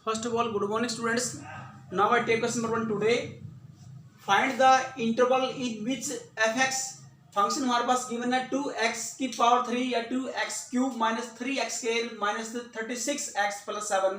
First of all, good morning, students. Now I take question number 1 today. Find the interval in which fx function हमारे पास given है 2x की power 3 या 2x cube minus 3x square minus 36x plus 7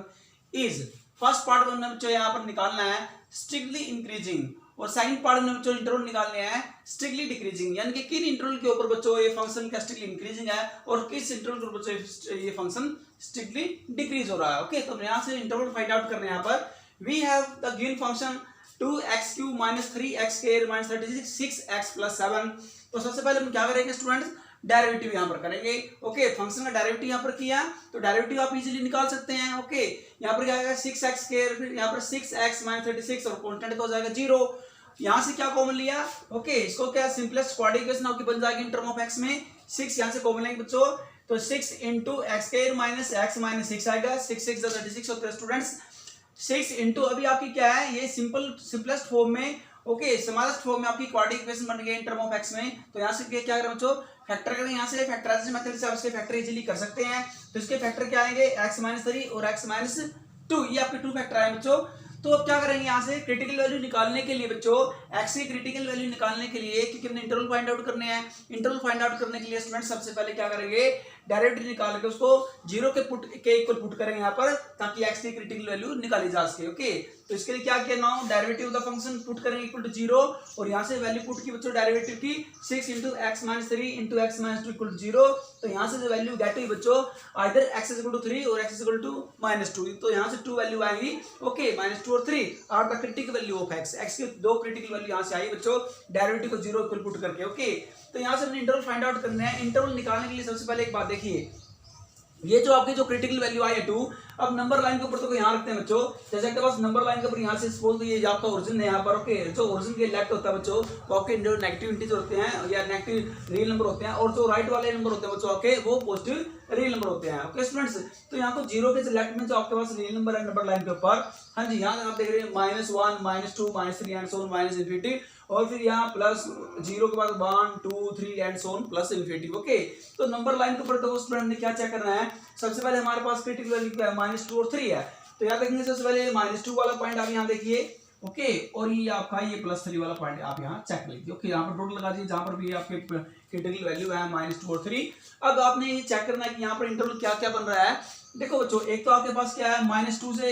is first part में बच्चों यहाँ पर निकालना है स्ट्रिक्टली इंक्रीजिंग और सेकंड पार्ट में बच्चों इंटरवल निकालने हैं स्ट्रिक्टली डिक्रीजिंग, यानी कि किन इंटरवल के ऊपर बच्चों ये फंक्शन का स्ट्रिक्टली इंक्रीजिंग है और किस इंटरवल के ऊपर बच्चों ये फंक्शन स्ट्रिक्टली डिक्रीज हो रहा है। ओके, तो यहाँ से इंटरवल फाइंड आउट करने यहाँ पर we have the given function 2x cube minus 3x square minus 36x plus 7। तो सबसे पहले हम क्या करेंगे स्टूडेंट्स, डेरिवेटिव यहाँ पर करेंगे। ओके, फंक्शन का डेरिवेटिव यहाँ पर किया तो डेरिवेटिव आप इजीली निकाल सकते हैं। ओके, यहाँ पर क्या आएगा 6x स्क्वायर, फिर यहाँ पर 6x माइनस 36 और कांस्टेंट का हो जाएगा 0। यहाँ से क्या कॉमन लिया, ओके इसको क्या सिंपलेस्ट क्वाड्रेटिक इक्वेशन आपकी बन जाएगी इन टर्म ऑफ x में 6 यहाँ से कॉमन लेंगे बच्चों, तो 6 into x square minus x minus 6 आएगा, 6 6 36 होता है स्टूडेंट्स। 6 इंटू अभी आपकी क्या है ये सिंपलेस्ट फॉर्म में, ओके स्मॉलेस्ट फॉर्म में आपकी क्वाड्रेटिक इक्वेशन बन गई इन टर्म ऑफ x में। तो यहाँ से क्या करें बच्चों, फैक्टर करें, यहाँ से फैक्टराइजेशन मेथड से आप इसके फैक्टर इजीली कर सकते हैं। तो इसके फैक्टर क्या आएंगे x माइनस 3 और x माइनस 2, ये आपके 2 फैक्टर आए बच्चों। तो अब क्या करेंगे यहाँ से क्रिटिकल वैल्यू निकालने के लिए बच्चों, x की क्रिटिकल वैल्यू निकालने के लिए क्योंकि हमने इंटरवल फाइंड आउट करने हैं, इंटरवल फाइंड आउट करने के लिए स्टूडेंट सबसे पहले क्या करेंगे डेरिवेटिव निकाल के उसको 0 के इक्वल पुट करेंगे यहाँ पर ताकि x की क्रिटिकल वैल्यू निकाली जा सके। ओके, तो इसके लिए क्या किया, now derivative of the function put करेंगे इक्वल टू 0 और यहाँ से वैल्यू पुट की बच्चों डेरिवेटिव की 6 into x minus 3 into x minus 2 equal to 0। तो यहाँ से जो वैल्यू गेट हुई बच्चों आइदर x इक्वल टू 3 और x इक्वल टू माइनस 2, तो यहाँ से 2 वैल्यू आएंगी। ओके, माइनस 2 और 3 are the critical value of x की 2 क्रिटिकल वैल्यू यहाँ से आई बच्चों डेरिवेटिव को 0 इक्वल पुट करके। ओके, तो यहाँ से हमने इंटरवल फाइंड आउट करना है। इंटरवल निकालने के लिए सबसे पहले एक बात देखिए, ये जो आपकी जो क्रिटिकल वैल्यू आई है 2, अब नंबर लाइन के ऊपर तो यहाँ रखते हैं बच्चों, जैसे आपके पास नंबर लाइन के ऊपर यहाँ से सपोज ये आपका ओरिजिन है यहाँ पर। ओके, जो ओरिजिन के लेफ्ट होता है बच्चों वो आपके नेगेटिव इंटीजर होते हैं या नेगेटिव रियल नंबर होते हैं, और जो राइट वाले नंबर होते हैं बच्चों आपके वो पॉजिटिव रियल नंबर होते हैं। ओके स्टूडेंट्स, तो यहाँ को 0 के लेफ्ट में जो आपके पास रियल नंबर है नंबर लाइन के ऊपर, हाँ जी यहाँ आप देख रहे हैं -1 -2 -3 and so on minus infinity, और फिर यहाँ प्लस 0 के बाद 1 2 3 and so on plus infinity. Okay, तो नंबर लाइन के ऊपर तो स्टूडेंट ने क्या चेक करना है, सबसे पहले हमारे पास क्रिटिकल वैल्यू क्या है -2 और 3 है। तो यहाँ देखेंगे सबसे पहले -2 वाला पॉइंट आप यहाँ देखिए। ओके, और ये आपका ये +3 वाला पॉइंट आप यहाँ चेक लीजिए। ओके, यहाँ पर टोटल लगा दीजिए जहाँ पर भी आपके क्रिटिकल वैल्यू है -2 और 3। अब आपने ये चेक करना है कि यहाँ पर इंटरवल क्या क्या बन रहा है। देखो बच्चों, एक तो आपके पास क्या है -2 से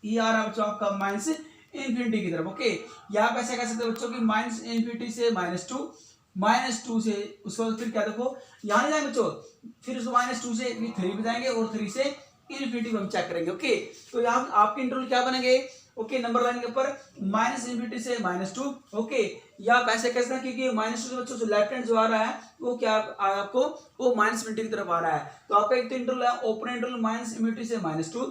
ये आ रहा है बच्चों आपका माइनस इन्फिनिटी की तरफ। ओके, यहाँ पे ऐसे कह सकते हैं बच्चों की माइनस इन्फिनिटी से -2 से उसके बाद फिर क्या देखो यहाँ नहीं जाएंगे बच्चों, फिर उसको -2 से 3 पे जाएंगे और 3 से इन्फिनिटी हम चेक करेंगे। ओके, तो यहाँ आपके इंटरवल क्या बनेंगे, ओके नंबर लाइन के ऊपर माइनस इन्फिनिटी से -2। ओके, या आप ऐसे कह सकते हैं क्योंकि -2 से बच्चों जो लेफ्ट हैंड जो आ रहा है वो क्या आपको वो माइनस इन्फिनिटी की तरफ आ रहा है। तो आपका एक तो इंटरवल है ओपन इंटरवल माइनस इन्फिनिटी से -2,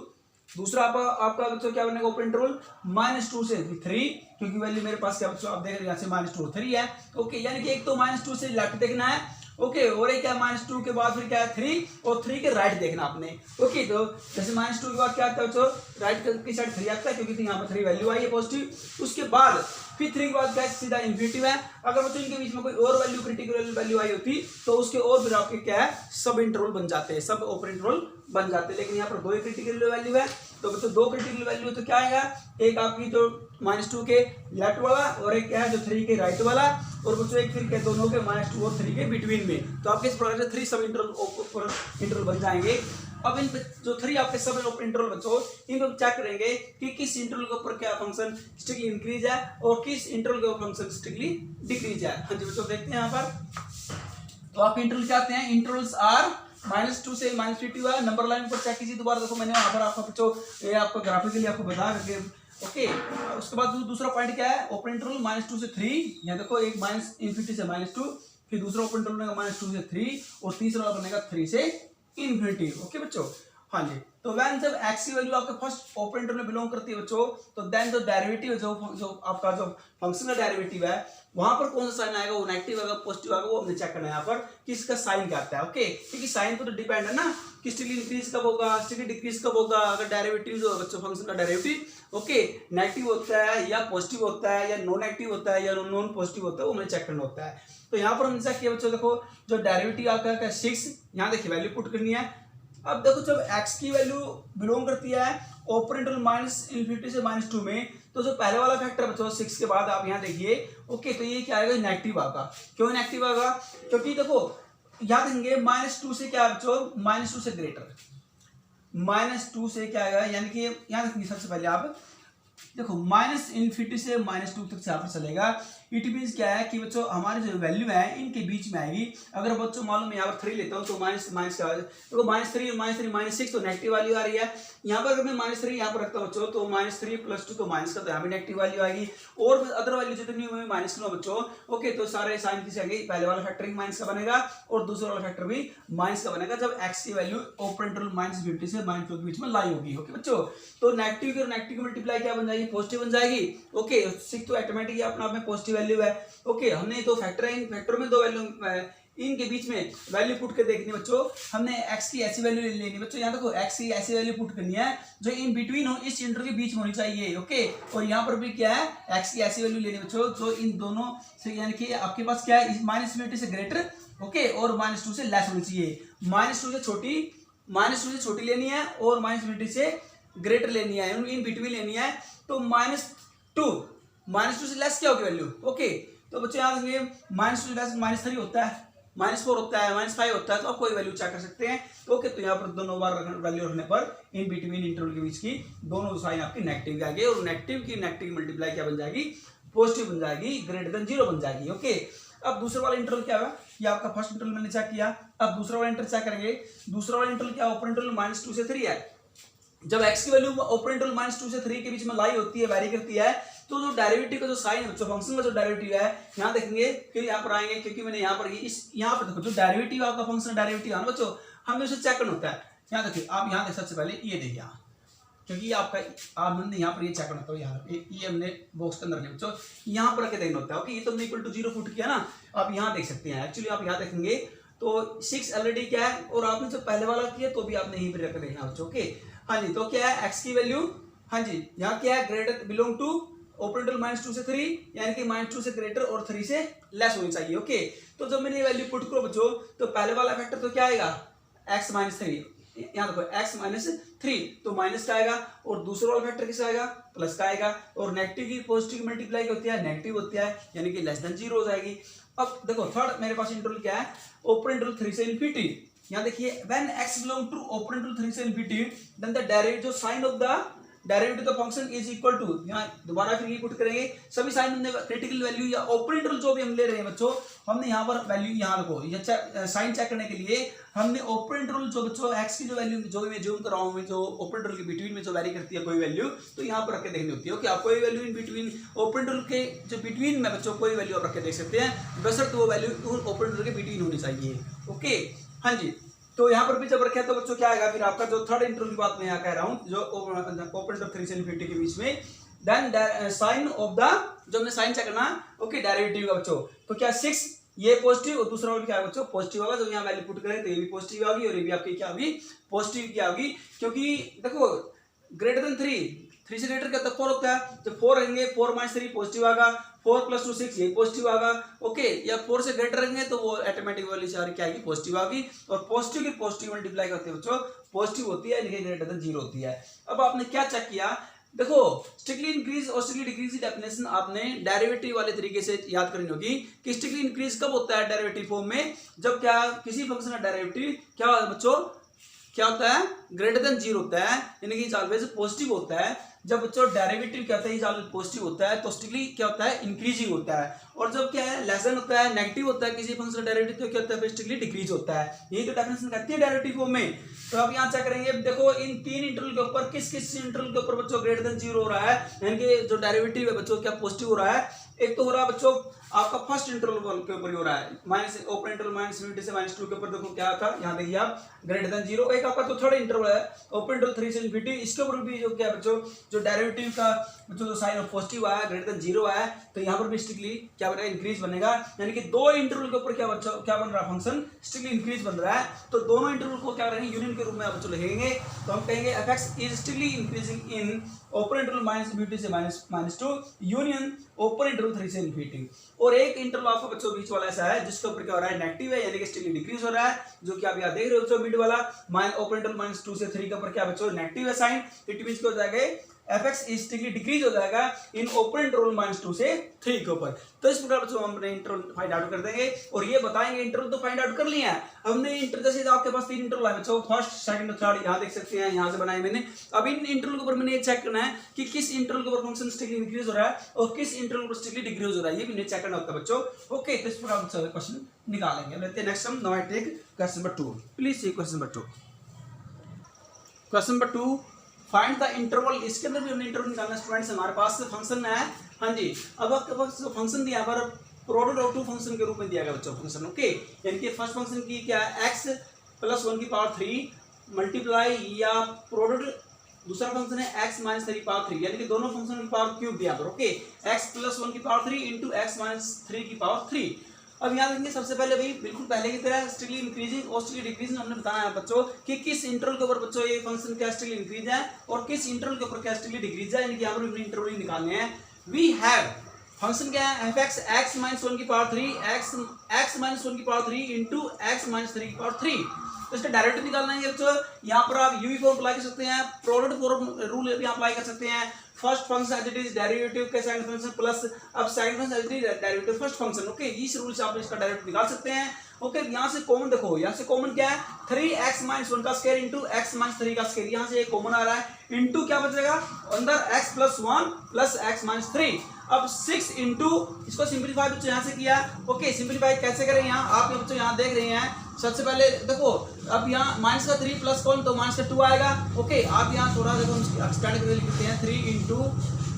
दूसरा आपका बच्चों क्या बनेगा ओपन इंटरवल -2 से 3, क्योंकि वैल्यू मेरे पास क्या बच्चों आप देख रहे हैं यहाँ से -2 और 3 है। ओके, यानी कि एक तो -2 से लेफ्ट देखना है। ओके, और एक क्या -2 के बाद फिर क्या है 3 और 3 के राइट देखना आपने। ओके, तो जैसे -2 के बाद क्या आता है बच्चों राइट की साइड 3 आता है क्योंकि यहाँ पर 3 वैल्यू आई है पॉजिटिव। उसके बाद फिर 3 के बाद क्या सीधा इन्फिनिटी है। अगर बच्चों इनके बीच में कोई और वैल्यू क्रिटिकल वैल्यू आई होती तो उसके और फिर आपके क्या है सब इंटरवल बन जाते हैं, सब ओपन इंटरवल बन जाते हैं। लेकिन यहाँ पर 2 क्रिटिकल वैल्यू है, तो बच्चों 2 क्रिटिकल वैल्यू तो क्या आएगा, एक आपकी जो -2 के लेफ्ट वाला और एक क्या है जो 3 के राइट वाला, और बच्चों एक फिर क्या दोनों के -2 और 3 के बिटवीन में। तो आपके इस प्रकार से 3 सब इंटरवल बन जाएंगे। अब इन जो 3 आपके सब इंटरवल बच्चों इनको चेक करेंगे कि किस इंटरवल के ऊपर क्या फंक्शन स्ट्रिक्टली इंक्रीज है और किस इंटरवल के ऊपर फंक्शन स्ट्रिक्टली डिक्रीज है। हाँ जी बच्चों, देखते हैं यहाँ पर तो आपके इंटरवल क्या आते हैं, इंटरवल्स आर -2 से -3 हुआ। नंबर लाइन पर चेक कीजिए दोबारा, देखो मैंने वहां पर आपको बच्चों ये आपको ग्राफिकली आपको बता करके। ओके, उसके बाद दूसरा पॉइंट क्या है ओपन इंटरवल -2 से 3, यहाँ देखो एक माइनस इन्फिनिटी से -2, फिर दूसरा ओपन इंटरवल बनेगा -2 से 3 और तीसरा वाला बनेगा 3 से इन्फिनिटी। ओके बच्चों, हाँ जी, तो व्हेन जब x की वैल्यू आपके फर्स्ट ऑपरेटर इंटरवल में बिलोंग करती है बच्चों, तो देन जो डेरिवेटिव है जो आपका जो फंक्शन का डेरिवेटिव है वहां पर कौन सा साइन आएगा, वो नेगेटिव आएगा पॉजिटिव आएगा, वो हमने चेक करना है यहाँ पर कि इसका साइन क्या आता है। ओके, क्योंकि साइन पर तो डिपेंड है ना कि स्ट्रिक्टली इंक्रीज कब होगा स्ट्रिक्टली डिक्रीज कब होगा। अगर डेरिवेटिव जो बच्चों फंक्शन का डेरिवेटिव ओके नेगेटिव होता है या पॉजिटिव होता है या नॉन नेगेटिव होता है या नॉन पॉजिटिव होता है, वो हमें चेक करना होता है। तो यहाँ पर हमने चेक किया बच्चों, देखो जो डेरिवेटिव आपका 6, यहाँ देखिए वैल्यू पुट करनी है अब देखो जब x की वैल्यू बिलोंग करती है ओपन इंटरवल माइनस इन्फिनिटी से -2 में, तो जो पहले वाला फैक्टर बच्चों 6 के बाद आप यहाँ देखिए, ओके, तो ये क्या आएगा, नेगेटिव आएगा। क्यों नेगेटिव आएगा? क्योंकि देखो याद रखेंगे -2 से क्या बच्चों, -2 से ग्रेटर, -2 से क्या आएगा, यानी कि यहाँ रखेंगे सबसे पहले आप देखो माइनस इन्फिनिटी से -2 तक से यहाँ पर चलेगा। इट मीन्स क्या है कि बच्चों हमारी जो वैल्यू है इनके बीच में आएगी। अगर बच्चों मालूम यहाँ पर 3 लेता हूँ तो माइनस क्या देखो -3 और -6 तो नेगेटिव वैल्यू आ रही है। यहाँ पर अगर मैं -3 यहाँ पर रखता हूँ बच्चों तो -3 + 2 तो माइनस का, तो यहाँ भी नेगेटिव वैल्यू आएगी। और अदर वैल्यू जितनी हुई माइनस लो बच्चों, ओके, तो सारे साइन किसे आएंगे, पहले वाला फैक्टर भी माइनस का बनेगा और दूसरा वाला फैक्टर भी माइनस का बनेगा जब x की वैल्यू ओपन इंटरवल -20 से -2 के बीच में लाई होगी। ओके बच्चों, तो नेगेटिव और नेगेटिव मल्टीप्लाई क्या बन जाएगी, पॉजिटिव बन जाएगी। ओके, 6 तो ऑटोमेटिकली अपने आप में पॉजिटिव वैल्यू है। ओके, हमने तो फैक्टर है, इन फैक्टर में दो वैल्यू इनके बीच में वैल्यू पुट कर देखनी बच्चों। हमने x की ऐसी वैल्यू लेनी बच्चों, यहाँ देखो x की ऐसी वैल्यू पुट करनी है जो इन बिटवीन हो, इस इंटर के बीच में होनी चाहिए। ओके, और यहाँ पर भी क्या है, x की ऐसी वैल्यू लेनी बच्चों जो इन दोनों से, यानी कि आपके पास क्या है, -इन्फिनिटी से ग्रेटर, ओके, और -2 से लेस होनी चाहिए। -2 से छोटी लेनी है और -इन्फिनिटी से ग्रेटर लेनी है, इन बिटवीन लेनी है। तो -2 से लेस क्या होगी वैल्यू, ओके, तो बच्चों याद रखिए -2 से लेस -3 होता है, -4 होता है, -5 होता है, तो आप कोई वैल्यू चेक कर सकते हैं। ओके, तो यहाँ पर दोनों बार वैल्यू रखने पर इन बिटवीन इंटरवल के बीच की दोनों साइन आपकी नेगेटिव आ गई और नेगेटिव की नेगेटिव मल्टीप्लाई क्या बन जाएगी, पॉजिटिव बन जाएगी, >0 बन जाएगी। ओके, अब दूसरा वाला इंटरवल क्या है, ये आपका फर्स्ट इंटरवल मैंने चेक किया। अब दूसरा वाला इंटरवल चेक करेंगे। दूसरा वाला इंटरवल क्या, ओपन इंटरवल -2 से 3 है। जब x की वैल्यू ओपन इंटरवल -2 से 3 के बीच में लाई होती है, वेरी करती है, तो जो डेरिवेटिव का जो साइन है, जो फंक्शन का जो डेरिवेटिव है, यहाँ देखेंगे, फिर यहाँ पर आएंगे, क्योंकि मैंने यहाँ पर यहाँ पर देखो जो डेरिवेटिव आपका फंक्शन डेरिवेटिव है ना बच्चों, हमें उसे चेक करना होता है। यहाँ देखिए, आप यहाँ देख सबसे पहले ये देखिए यहाँ, क्योंकि आपका हमने यहाँ पर ये चेक करना होता है, यहाँ ये हमने बॉक्स के अंदर ले बच्चों, यहाँ पर रखे देखना होता है। ओके, ये तो हमने =0 पुट किया ना, आप यहाँ देख सकते हैं। एक्चुअली आप यहाँ देखेंगे तो 6 ऑलरेडी क्या है, और आपने जो पहले वाला किया तो भी आपने यहीं पर रख देखना बच्चों। ओके, हाँ जी, तो क्या है x की वैल्यू, हाँ जी, यहाँ क्या है, greater belong to open interval -2 से 3, यानी कि -2 से ग्रेटर और 3 से लेस होनी चाहिए। ओके, तो जब मैंने ये वैल्यू पुट करो बच्चों, तो पहले वाला फैक्टर तो क्या आएगा, x -3, यहाँ देखो x -3 तो माइनस का आएगा, और दूसरा वाला फैक्टर किसका आएगा, प्लस का आएगा, और नेगेटिव की पॉजिटिव मल्टीप्लाई होती है, नेगेटिव होती है, यानी कि <0 हो जाएगी। अब देखो थर्ड मेरे पास इंटरवल क्या है, ओपन इंटरवल 3 से इन्फिनिटी। यहाँ देखिए when x belong to open interval 3 से infinity, then the derivative sign of the derivative of function is equal to, यहाँ दोबारा फिर ये पुट करेंगे सभी साइन, हमने क्रिटिकल वैल्यू या ओपन इंटरवल जो भी हम ले रहे हैं बच्चों, हमने यहाँ पर वैल्यू, यहाँ देखो ये साइन चेक करने के लिए हमने ओपन इंटरवल जो बच्चों x की जो वैल्यू जो मैं जूम कर रहा हूँ, जो ओपन इंटरवल के बिटवीन में जो वैरी करती है कोई वैल्यू, तो यहाँ पर रख के देखनी होती है। ओके, आप कोई value in between open interval के जो बिटवीन में बच्चों कोई वैल्यू आप रख के देख सकते हैं, बशर्ते वो वैल्यू ओपन इंटरवल के बिटवीन होनी चाहिए। ओके, हाँ जी, तो यहाँ पर भी जब रखे तो बच्चों क्या आएगा, फिर आपका जो थर्ड इंटरवल की बात मैं यहाँ कह रहा हूँ, जो ओपन इंटरवल 3 से इन्फिनिटी के बीच में, देन साइन ऑफ द, जो हमने साइन चेक करना, ओके, डेरिवेटिव का बच्चों, तो क्या 6 ये पॉजिटिव और दूसरा वाला क्या है बच्चों, पॉजिटिव होगा। तो यहाँ वैल्यू पुट करें तो ये भी पॉजिटिव होगी और ये भी आपकी क्या होगी, पॉजिटिव क्या होगी, क्योंकि देखो >3 से ग्रेटर क्या होता है, 4 होता है, जब 4 रहेंगे 4 -3 पॉजिटिव आएगा, 4 + 2 6 ये पॉजिटिव आएगा। ओके, या 4 से ग्रेटर रहेंगे तो वो ऑटोमेटिक वैल्यू सारी क्या आएगी, पॉजिटिव आएगी, और पॉजिटिव की पॉजिटिव मल्टीप्लाई करते हैं बच्चों, पॉजिटिव होती है, लेकिन >0 होती है। अब आपने क्या चेक किया, देखो स्ट्रिक्टली इंक्रीज और स्ट्रिक्टली डिक्रीज की डेफिनेशन आपने डेरिवेटिव वाले तरीके से याद करनी होगी कि स्ट्रिक्टली इंक्रीज कब होता है डेरिवेटिव फॉर्म में, जब क्या किसी फंक्शन का डेरिवेटिव क्या होता है बच्चों, क्या होता है, >0 होता है, यानी कि ऑलवेज पॉजिटिव होता है। जब बच्चों डेरिवेटिव क्या होता है, ऑलवेज पॉजिटिव होता है, तो स्ट्रिक्टली क्या होता है, इंक्रीजिंग होता है। और जब क्या है, लेसन होता है, नेगेटिव होता है किसी फंक्शन का डेरिवेटिव, तो क्या होता है, स्ट्रिक्टली डिक्रीज होता है। यही तो डेफिनेशन कहती है डेरिवेटिव फॉर्म में। तो आप यहाँ चेक करेंगे, देखो इन 3 इंटरवल के ऊपर किस इंटरवल के ऊपर बच्चों >0 हो रहा है, यानी कि जो डेरिवेटिव है बच्चों क्या पॉजिटिव हो रहा है। एक तो हो रहा है बच्चों आपका फर्स्ट इंटरवल के ऊपर ही हो रहा है, ओपन इंटरवल -इन्फिनिटी से -2 के ऊपर, देखो क्या था, यहाँ देखिए आप >0। एक आपका जो थर्ड इंटरवल है ओपन इंटरवल 3 से इन्फिनिटी, इसके ऊपर भी जो क्या बच्चों, जो डेरिवेटिव का बच्चों जो साइन ऑफ पॉजिटिव आया, >0 आया, तो यहाँ पर भी स्ट्रिक्टली क्या बनेगा, इंक्रीज बनेगा। यानी कि 2 इंटरवल के ऊपर क्या बच्चों क्या बन रहा है, फंक्शन स्ट्रिक्टली इंक्रीज बन रहा है। तो दोनों इंटरवल को क्या करेंगे, यूनियन के रूप में बच्चों लिखेंगे, तो हम कहेंगे f(x) is strictly increasing in open interval -infinity से -2 यूनियन ओपन इंटरवल 3 से इन्फिनिटी। और एक इंटरवल आपका बच्चों बीच वाला ऐसा है जिसके ऊपर क्या हो रहा है, नेगेटिव है, यानी कि स्टिकली डिक्रीज हो रहा है, जो कि आप यहाँ देख रहे हो बच्चों मिड वाला ओपन इंटरवल -2 से 3 के ऊपर क्या बच्चों नेगेटिव है साइन, इट मींस क्या हो जाएगा fx इज स्टिकली डिक्रीज हो जाएगा इन ओपन इंटरवल -2 से 3 के ऊपर। तो इस प्रकार बच्चों हम अपने इंटरवल फाइंड आउट कर देंगे और ये बताएंगे इंटरवल तो फाइंड आउट कर लिया है हमने। इंटर जैसे आपके पास 3 इंटरवल है बच्चों, फर्स्ट सेकंड थर्ड, यहाँ देख सकते हैं, यहाँ से बनाए मैंने। अब इन इंटरवल के ऊपर मैंने ये चेक करना है कि किस इंटरवल के ऊपर फंक्शन स्टिकली इंक्रीज हो रहा है और किस इंटरवल पर स्टिकली डिक्रीज हो रहा है, ये भी चेक करना होता है बच्चों। ओके, तो इस प्रकार हम क्वेश्चन निकालेंगे। लेते हैं नेक्स्ट हम now I take question number 2। Please see question number 2। Question number 2, find the interval. इसके अंदर भी हमने इंटरवल निकालना स्टूडेंट्स, हमारे पास फंक्शन है, हाँ जी। अब आपके पास जो फंक्शन दिया पर प्रोडक्ट ऑफ टू फंक्शन के रूप में दिया गया बच्चों फंक्शन, ओके। यानी कि फर्स्ट फंक्शन की क्या है, x + 1 की पावर 3 मल्टीप्लाई या प्रोडक्ट, दूसरा फंक्शन है x - 3 की पावर 3, यानी कि दोनों फंक्शन की पावर क्यूब दिया पर, ओके। x + 1 की पावर 3 इंटू x - 3 की पावर 3। अब यहाँ देखेंगे सबसे पहले भाई बिल्कुल पहले की तरह स्टिकली इंक्रीजिंग और स्टिकली डिक्रीजिंग हमने बताया है बच्चों कि किस इंटरवल के ऊपर बच्चों ये फंक्शन क्या स्टिकली इंक्रीज है और किस इंटरवल के ऊपर क्या स्टिकली डिक्रीज है, यानी कि यहाँ पर इंटरवल निकालने हैं। वी हैव फंक्शन क्या है, fx x - 1 की पावर 3 x - 1 की पावर 3 इंटू x - 3 की पावर 3। तो इसका डायरेक्ट निकालना है बच्चों। यहाँ पर आप यूवी फॉर्म अप्लाई कर सकते हैं, प्रोडक्ट फॉर्म रूल भी अप्लाई कर सकते हैं। First function as it is derivative के सेकंड फंक्शन प्लस अब second function as it is derivative first function, okay. इस रूल से आप इसका डायरेक्ट निकाल सकते हैं, ओके। यहाँ से कॉमन देखो, यहाँ से कॉमन क्या है, 3x - 1 का स्क्वायर इंटू x - 3 का स्क्वायर, यहाँ से कॉमन आ रहा है इंटू क्या बचेगा अंदर x + 1 प्लस x - 3। अब 6 इंटू इसको सिंप्लीफाई बच्चों यहाँ से किया, ओके। सिंप्लीफाई कैसे करें, यहाँ आप बच्चों यहाँ देख रहे हैं, सबसे पहले देखो अब यहाँ -3 प्लस कौन तो -2 आएगा, ओके। आप यहाँ थोड़ा देखो एक्सटेंड करके लिखते हैं 3 इंटू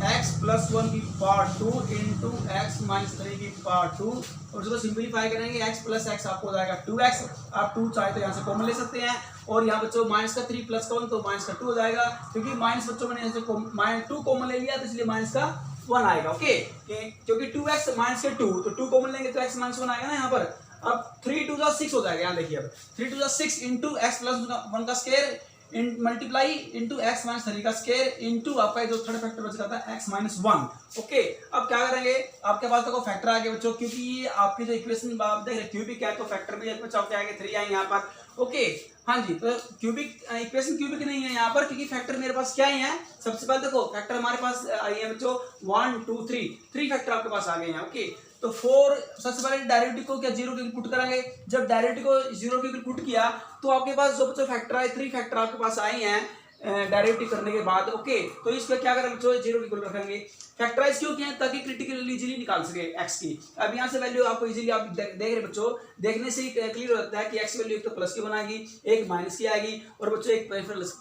x + 1 की पावर 2 इंटू x - 3 की पावर 2 और इसको सिंप्लीफाई करेंगे x + x आपको हो जाएगा 2x। आप 2 चाहे तो यहाँ से कॉमन ले सकते हैं और यहाँ बच्चों -3 प्लस कौन तो -2 हो जाएगा, क्योंकि माइनस बच्चों मैंने यहाँ से -2 कॉमन ले लिया तो इसलिए -1 आएगा, ओके। क्योंकि 2x -2 तो 2 कॉमन लेंगे तो x - 1 आएगा ना यहाँ पर। अब 3 × 2 = 6 हो जाएगा, यहाँ देखिए अब 3 × 2 = 6 इंटू x + 1 का स्क्वायर इन मल्टीप्लाई इंटू x - 3 का स्क्वायर इंटू आपका जो थर्ड फैक्टर बच जाता है x - 1, ओके। अब क्या करेंगे, आपके पास देखो फैक्टर आ गया बच्चों, क्योंकि ये आपकी जो इक्वेशन आप देख रहे हैं क्यूबिक है तो फैक्टर भी बच्चों क्या आएंगे 3 आएंगे यहाँ पर, ओके। हाँ जी, तो क्यूबिक इक्वेशन क्यूबिक नहीं है यहाँ पर, क्योंकि फैक्टर मेरे पास क्या ही है, सबसे पहले देखो फैक्टर हमारे पास आई है बच्चों 1 2 3 फैक्टर आपके पास आ गए हैं, ओके। तो 4 सबसे पहले डेरिवेटिव को क्या 0 के पुट करेंगे, जब डेरिवेटिव को 0 के पुट किया तो आपके पास जो बच्चों फैक्टर आए 3 फैक्टर आपके पास आए हैं डेरिवेटिव करने के बाद, ओके। तो इस पे क्या करेंगे बच्चों 0 इक्वल रखेंगे। फैक्टराइज क्यों किया है, ताकि क्रिटिकली इजीली निकाल सके x की। अब यहाँ से वैल्यू आपको इजीली आप देख रहे बच्चों, देखने से ही क्लियर होता है कि x वैल्यू एक तो प्लस की बनाएगी, एक माइनस की आएगी और बच्चों एक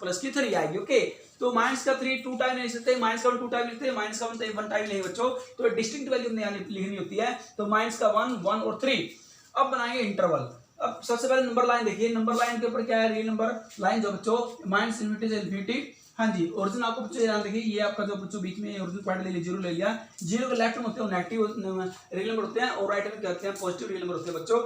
प्लस की 3 आएगी, ओके। तो -3 2 टाइम लिख सकते हैं, -1 2 टाइम लिखते हैं, -1 1 टाइम नहीं बच्चों, तो डिस्टिंक्ट वैल्यू हमने यहाँ लिखनी होती है। तो -1 1 और 3। अब बनाएंगे इंटरवल। अब सबसे पहले नंबर लाइन देखिए, नंबर लाइन के ऊपर क्या है, रियल नंबर लाइन जो बच्चों -∞ से इन्फिनिटी, हाँ जी। ओरिजिन आपको बच्चों ध्यान देखिए, ये आपका जो बच्चों बीच में ओरिजिन पॉइंट ले लिया 0 ले लिया, 0 के लेफ्ट में होते हैं नेगेटिव रियल नंबर होते हैं और राइट में क्या होते हैं पॉजिटिव रियल नंबर होते हैं बच्चों।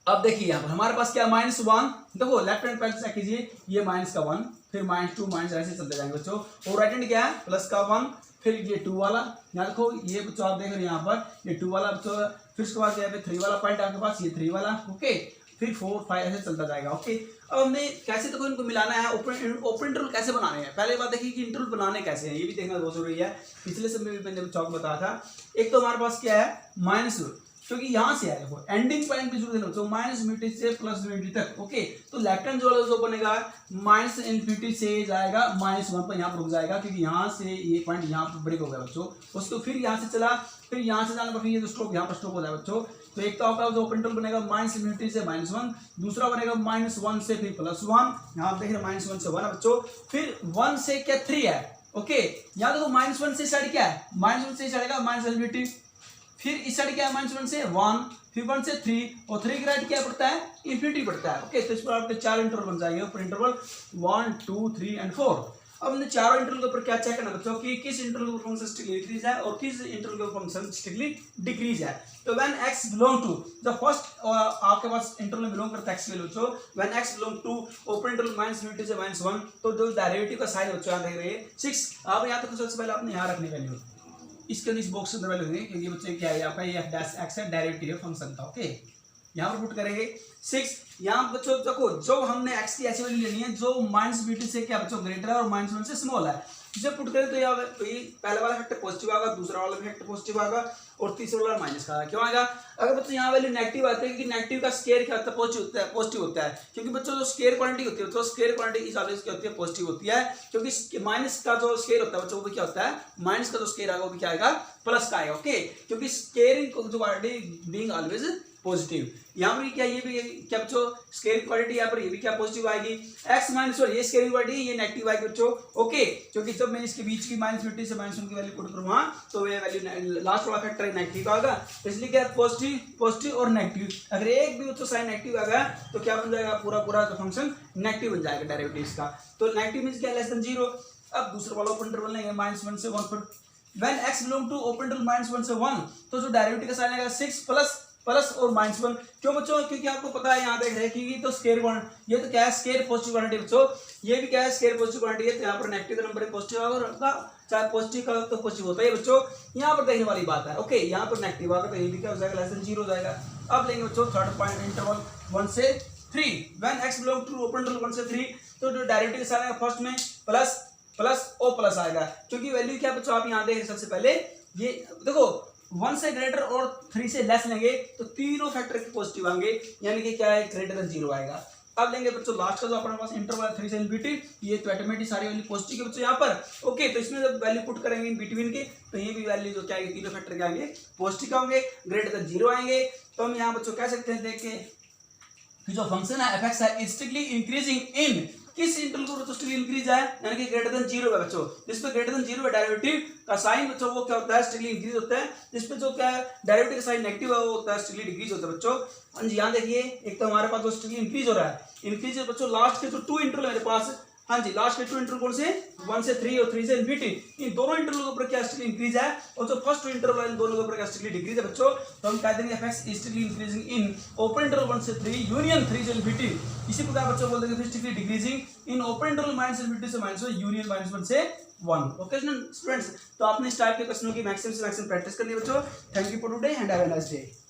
अब देखिए यहाँ पर हमारे पास क्या -1, देखो लेफ्ट हैंड पहले चेक कीजिए, ये -1 फिर -2 माइनस ऐसे चलते जाएंगे बच्चों, और राइट हैंड क्या है +1 फिर ये 2 वाला, यहाँ देखो ये बच्चों आप देख रहे हैं यहाँ पर ये 2 वाला बच्चों, फिर उसके बाद क्या है 3 वाला पॉइंट आपके पास, ये 3 वाला, ओके। फिर 4 5 ऐसे चलता जाएगा, ओके। अब हमने कैसे तो इनको मिलाना है, ओपन इंटरवल कैसे बनाने हैं, पहले बात देखिए कि इंटरवल बनाने कैसे हैं, ये भी देखना बहुत जरूरी है। पिछले समय में मैंने चौक बताया था, एक तो हमारे पास क्या है माइनस, क्योंकि यहाँ से है देखो एंडिंग पॉइंट की जरूरत है बच्चों -∞ से +∞ तक, ओके। तो लेफ्ट हैंड जो बनेगा -∞ से जाएगा -1 पर यहाँ पर रुक जाएगा, क्योंकि यहाँ से ये पॉइंट यहाँ पर ब्रेक हो गया बच्चों, उसको फिर यहाँ से चला, फिर यहाँ से जाने पर फिर ये स्ट्रोक यहाँ पर स्ट्रोक हो जाएगा बच्चों। तो एक तो आपका जो ओपन इंटरवल बनेगा -∞ से -1, दूसरा बनेगा -1 से फिर +1, यहाँ देख रहे -1 से 1 बच्चों, फिर 1 से क्या 3 है, ओके। यहाँ देखो -1 से साइड क्या है, -1 से साइड का -∞, फिर इस साइड क्या है -1 से 1, फिर 1 से 3 और 3 के राइट क्या पड़ता है इन्फिनिटी पड़ता है, ओके। तो इस पर आपके 4 इंटरवल बन जाएंगे, ऊपर इंटरवल 1 2 3 एंड 4। अब हमने चारों इंटरवल के ऊपर क्या चेक करना बच्चों कि किस इंटरवल के फंक्शन स्ट्रिक्टली इंक्रीज है और किस इंटरवल के फंक्शन स्ट्रिक्टली डिक्रीज है। तो when x belong to the first आपके पास इंटरवल में बिलोंग करता है x वैल्यू बच्चों, when x belong to open interval -∞ से -1, तो जो डेरिवेटिव का साइन बच्चों यहाँ देख रहे हैं 6, आप यहाँ तक सबसे पहले आपने यहाँ रखनी वैल्यू इसके अंदर इस बॉक्स के अंदर वैल्यू होगी, क्योंकि बच्चे क्या है आपका ये एफ डैश एक्स है डेरिवेटिव फंक्शन का। ओके, यहाँ पर पुट करेंगे 6। यहाँ बच्चों देखो जो हमने एक्स की ऐसी वैल्यू लेनी है जो माइनस बीटी से क्या बच्चों ग्रेटर है और माइनस वन से स्मॉल है। इसे पुट करें तो यहाँ पहले वाला फैक्टर पॉजिटिव आएगा, दूसरा वाला फैक्टर पॉजिटिव आएगा और तीसरा वाला माइनस का आएगा। क्यों आएगा? अगर बच्चों यहाँ वैल्यू नेगेटिव आती है, क्योंकि नेगेटिव का स्केयर क्या होता है? पॉजिटिव होता है, क्योंकि बच्चों जो स्केयर क्वांटिटी होती है तो स्केयर क्वांटिटी इस ऑब्जेक्ट क्या होती है? पॉजिटिव होती है, क्योंकि माइनस का जो स्केयर होता है बच्चों वो क्या होता है? माइनस का जो स्केयर आएगा वो भी क्या आएगा? प्लस का आएगा। ओके, क्योंकि स्केयरिंग जो क्वांटिटी बीइंग ऑलवेज पॉजिटिव। यहाँ पर क्या ये भी क्या बच्चों स्केयरिंग क्वांटिटी यहाँ पर ये भी क्या पॉजिटिव आएगी। एक्स माइनस और ये स्केयरिंग क्वांटिटी ये नेगेटिव आएगी बच्चों। ओके, क्योंकि जब मैं इसके बीच की माइनस 50 से माइनस 1 की वैल्यू पुट करूँगा तो ये वैल्यू लास्ट वाला फैक्टर नेगेटिव आएगा, इसलिए क्या पॉजिटिव और नेगेटिव। अगर एक भी बच्चों साइन नेगेटिव आ गया तो क्या बन जाएगा? पूरा जो फंक्शन नेगेटिव बन जाएगा डेरिवेटिव का। तो नेगेटिव मींस क्या? Less than 0। अब दूसरा वाला ओपन इंटरवल लेंगे -1 से 1 पर। When x belong to open interval -1 से 1 तो जो डेरिवेटिव का साइन आएगा 6 प्लस और -1। क्यों बच्चों? क्योंकि आपको पता है यहाँ देख रहे हैं कि तो स्केयर क्वांटिटी, ये तो क्या है? स्केयर पॉजिटिव क्वांटिटी बच्चों, ये भी क्या है? स्केयर पॉजिटिव क्वांटिटी है, तो यहाँ पर नेगेटिव का नंबर पॉजिटिव होगा, चाहे पॉजिटिव का तो पॉजिटिव होता है बच्चों। यहाँ पर देखने वाली बात है। ओके, यहाँ पर नेगेटिव आएगा तो ये भी क्या हो जाएगा? लेस देन 0 हो जाएगा। अब लेंगे बच्चों थर्ड पॉइंट इंटरवल 1 से 3। When x belong to open interval 1 से 3 तो जो डेरिवेटिव का साइन आएगा फर्स्ट में प्लस आएगा, क्योंकि वैल्यू क्या बच्चों आप यहाँ देख रहे हैं। सबसे पहले ये देखो 1 से ग्रेटर और 3 से लेस लेंगे तो तीनों फैक्टर के पॉजिटिव आएंगे, यानी कि क्या है? ग्रेटर देन 0 आएगा। अब लेंगे बच्चों लास्ट का जो अपने पास इंटरवल 3 से इनफिनिटी, ये तो ऑटोमेटिक सारी वैल्यू पॉजिटिव है बच्चों यहाँ पर। ओके, तो इसमें जब वैल्यू पुट करेंगे इन बिटवीन के तो ये भी वैल्यू जो क्या आएगी? तीनों फैक्टर के आएंगे पॉजिटिव होंगे, ग्रेटर देन 0 आएंगे। तो हम यहाँ बच्चों कह सकते हैं देख के कि जो फंक्शन है एफ एक्स है स्ट्रिक्टली इंक्रीजिंग इन किस इंटरवल को तो स्ट्रिक्टली इंक्रीज है, यानी कि ग्रेटर देन 0 है बच्चों। जिस पे ग्रेटर देन 0 है डेरिवेटिव का साइन बच्चों वो क्या होता है? स्ट्रिक्टली इंक्रीज होता है। जिस पे जो क्या है डेरिवेटिव का साइन नेगेटिव है वो होता है स्ट्रिक्टली डिक्रीज होता है बच्चों। हाँ जी, यहाँ देखिए एक तो हमारे पास जो स्ट्रिक्टली इंक्रीज हो रहा है, इंक्रीज है बच्चों लास्ट के जो 2 इंटरवल मेरे पास। हाँ जी, लास्ट के 2 इंटरवल कौन से? 1 से 3 और 3 से इनफिनिटी। इन दोनों इंटरवल के ऊपर क्या स्ट्रिक्टली इंक्रीज है, और जो फर्स्ट 2 इंटरवल है इन दोनों के ऊपर क्या स्ट्रिक्टली डिक्रीज है बच्चों। तो हम कह देंगे F strictly increasing in open interval 1 से 3 यूनियन 3 से इनफिनिटी। इसी प्रकार बच्चों बोल देंगे strictly decreasing in open interval -infinity से -1 यूनियन -1 से 1। ओके स्टूडेंट्स, तो आपने इस टाइप के क्वेश्चनों की मैक्सिमम से मैक्सिमम प्रैक्टिस करनी है बच्चों। Thank you for today and have a nice day.